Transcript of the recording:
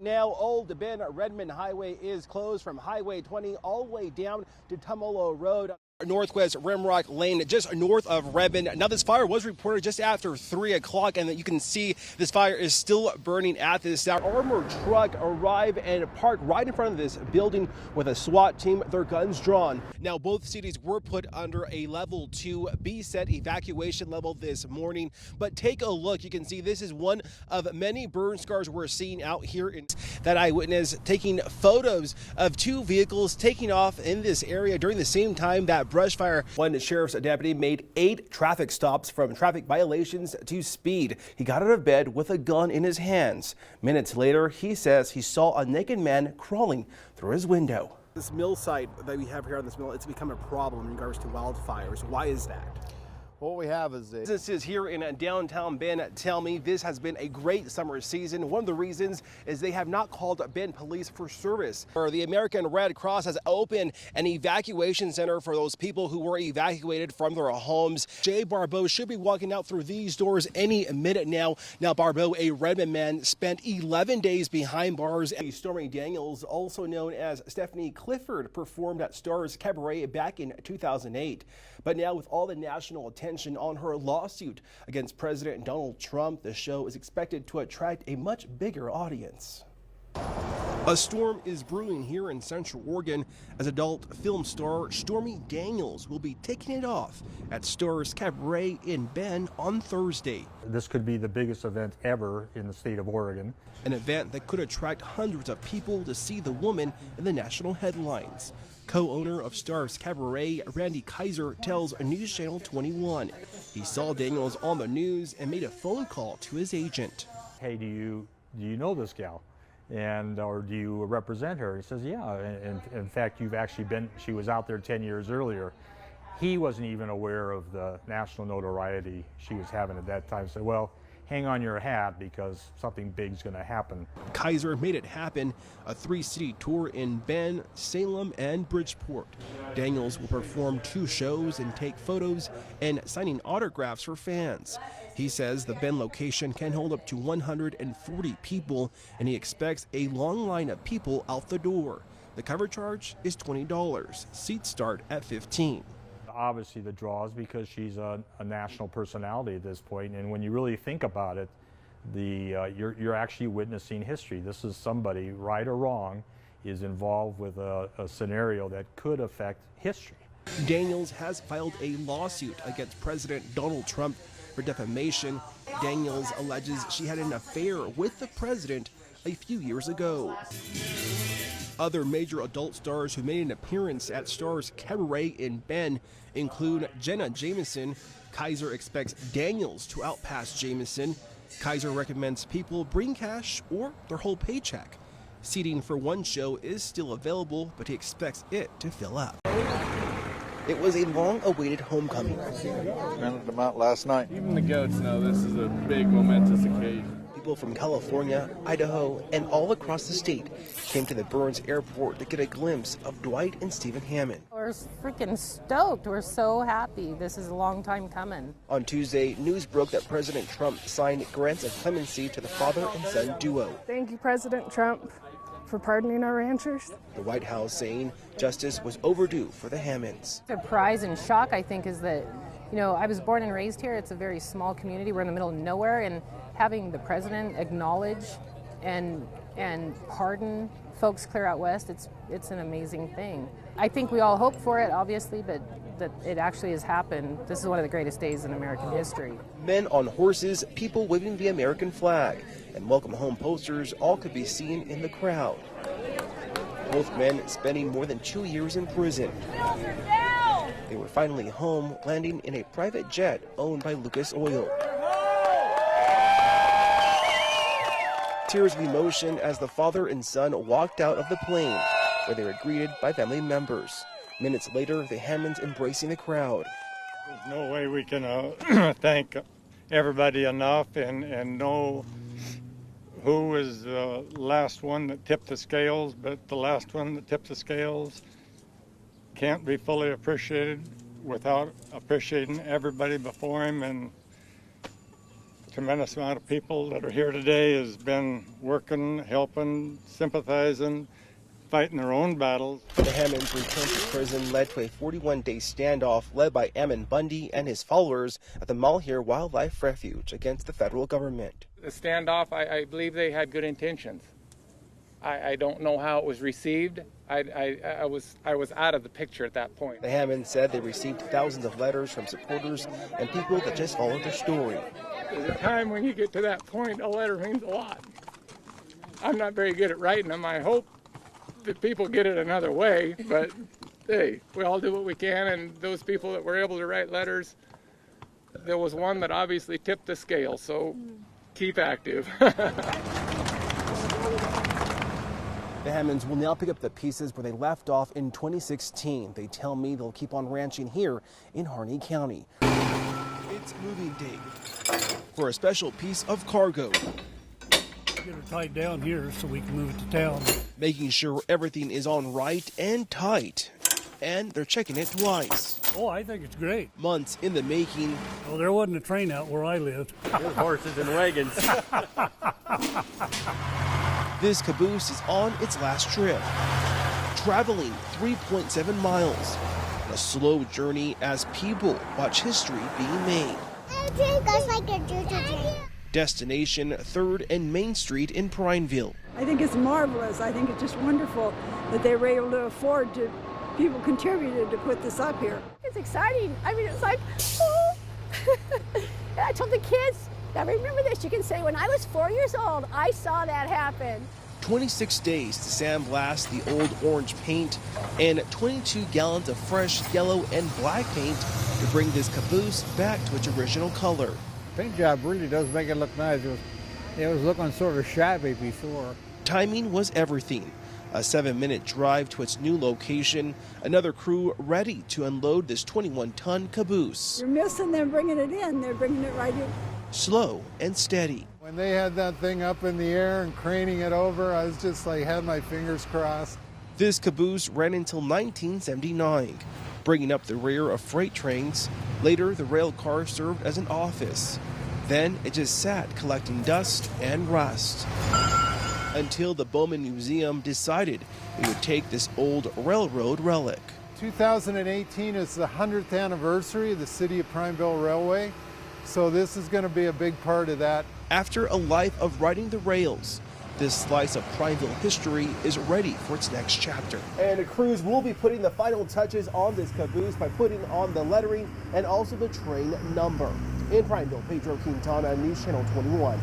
Now, Old Bend Redmond Highway is closed from Highway 20 all the way down to Tumalo Road. Northwest Rimrock Lane, just north of Redmond. Now, this fire was reported just after 3 o'clock, and you can see this fire is still burning at this hour. Armored truck arrived and parked right in front of this building with a SWAT team, their guns drawn. Now, both cities were put under a level 2 BSET evacuation level this morning. But take a look. You can see this is one of many burn scars we're seeing out here. In that eyewitness taking photos of 2 vehicles taking off in this area during the same time that brush fire. One sheriff's deputy made 8 traffic stops from traffic violations to speed. He got out of bed with a gun in his hands. Minutes later, he says he saw a naked man crawling through his window. This mill site that we have here on this mill, it's become a problem in regards to wildfires. Why is that? What we have is businesses here in downtown Bend tell me this has been a great summer season. One of the reasons is they have not called Bend police for service. The American Red Cross has opened an evacuation center for those people who were evacuated from their homes. Jay Barbeau should be walking out through these doors any minute now. Now, Barbeau, a Redmond man, spent 11 days behind bars. Stormy Daniels, also known as Stephanie Clifford, performed at Stars Cabaret back in 2008. But now, with all the national attention on her lawsuit against President Donald Trump, the show is expected to attract a much bigger audience. A storm is brewing here in Central Oregon as adult film star Stormy Daniels will be taking it off at Stars Cabaret in Bend on Thursday. This could be the biggest event ever in the state of Oregon. An event that could attract hundreds of people to see the woman in the national headlines. Co-owner of Stars Cabaret, Randy Kaiser, tells News Channel 21 he saw Daniels on the news and made a phone call to his agent. Hey, do you know this gal? Or do you represent her? He says, yeah. And in fact, she was out there 10 years earlier. He wasn't even aware of the national notoriety she was having at that time. So, well, hang on your hat because something big's going to happen. Kaiser made it happen, a 3-city tour in Bend, Salem, and Bridgeport. Daniels will perform 2 shows and take photos and signing autographs for fans. He says the Bend location can hold up to 140 people, and he expects a long line of people out the door. The cover charge is $20. Seats start at $15. Obviously the draw is because she's a national personality at this point, and when you really think about it, you're actually witnessing history. This is somebody, right or wrong, is involved with a scenario that could affect history. Daniels has filed a lawsuit against President Donald Trump for defamation. Daniels alleges she had an affair with the president a few years ago. Other major adult stars who made an appearance at Stars Cabaret in Bend include Jenna Jameson. Kaiser expects Daniels to outpass Jameson. Kaiser recommends people bring cash or their whole paycheck. Seating for one show is still available, but he expects it to fill up. It was a long-awaited homecoming. rented them out last night. Even the goats know this is a big momentous occasion. People from California, Idaho, and all across the state came to the Burns Airport to get a glimpse of Dwight and Stephen Hammond. We're freaking stoked. We're so happy. This is a long time coming. On Tuesday, news broke that President Trump signed grants of clemency to the father and son duo. Thank you, President Trump, for pardoning our ranchers. The White House saying justice was overdue for the Hammonds. Surprise and shock, I think, is that, I was born and raised here. It's a very small community. We're in the middle of nowhere, and having the president acknowledge and pardon folks clear out west, it's an amazing thing. I think we all hope for it, obviously, but that it actually has happened. This is one of the greatest days in American history. Men on horses, people waving the American flag, and welcome home posters all could be seen in the crowd. Both men spending more than 2 years in prison. They were finally home, landing in a private jet owned by Lucas Oil. Tears of emotion as the father and son walked out of the plane, where they were greeted by family members. Minutes later, the Hammonds embracing the crowd. There's no way we can thank everybody enough and know who was the last one that tipped the scales, but the last one that tipped the scales can't be fully appreciated without appreciating everybody before him, and tremendous amount of people that are here today has been working, helping, sympathizing, fighting their own battles. The Hammonds return to prison led to a 41-day standoff led by Ammon Bundy and his followers at the Malheur Wildlife Refuge against the federal government. The standoff, I believe they had good intentions. I don't know how it was received. I was out of the picture at that point. The Hammonds said they received thousands of letters from supporters and people that just followed their story. There's a time when you get to that point, a letter means a lot. I'm not very good at writing them. I hope that people get it another way, but hey, we all do what we can, and those people that were able to write letters, there was one that obviously tipped the scale, so keep active. The Hammonds will now pick up the pieces where they left off in 2016. They tell me they'll keep on ranching here in Harney County. It's moving day for a special piece of cargo. Get her tied down here so we can move it to town. Making sure everything is on right and tight. And they're checking it twice. Oh, I think it's great. Months in the making. Well, there wasn't a train out where I lived. There's horses and wagons. This caboose is on its last trip, traveling 3.7 miles. A slow journey as people watch history being made. Destination 3rd and Main Street in Prineville. I think it's marvelous. I think it's just wonderful that they were able to afford to, people contributed to put this up here. It's exciting. I mean, it's like, oh. I told the kids, now remember this, you can say, when I was 4 years old, I saw that happen. 26 days to sandblast the old orange paint and 22 gallons of fresh yellow and black paint to bring this caboose back to its original color. Paint job really does make it look nice. It was looking sort of shabby before. Timing was everything. A 7-minute drive to its new location, another crew ready to unload this 21-ton caboose. You're missing them bringing it in. They're bringing it right in. Slow and steady. When they had that thing up in the air and craning it over, I was just like, had my fingers crossed. This caboose ran until 1979, bringing up the rear of freight trains. Later, the rail car served as an office. Then it just sat collecting dust and rust. Until the Bowman Museum decided it would take this old railroad relic. 2018 is the 100th anniversary of the City of Prineville Railway, so this is going to be a big part of that. After a life of riding the rails, this slice of Prineville history is ready for its next chapter. And the crews will be putting the final touches on this caboose by putting on the lettering and also the train number. In Prineville, Pedro Quintana, News Channel 21.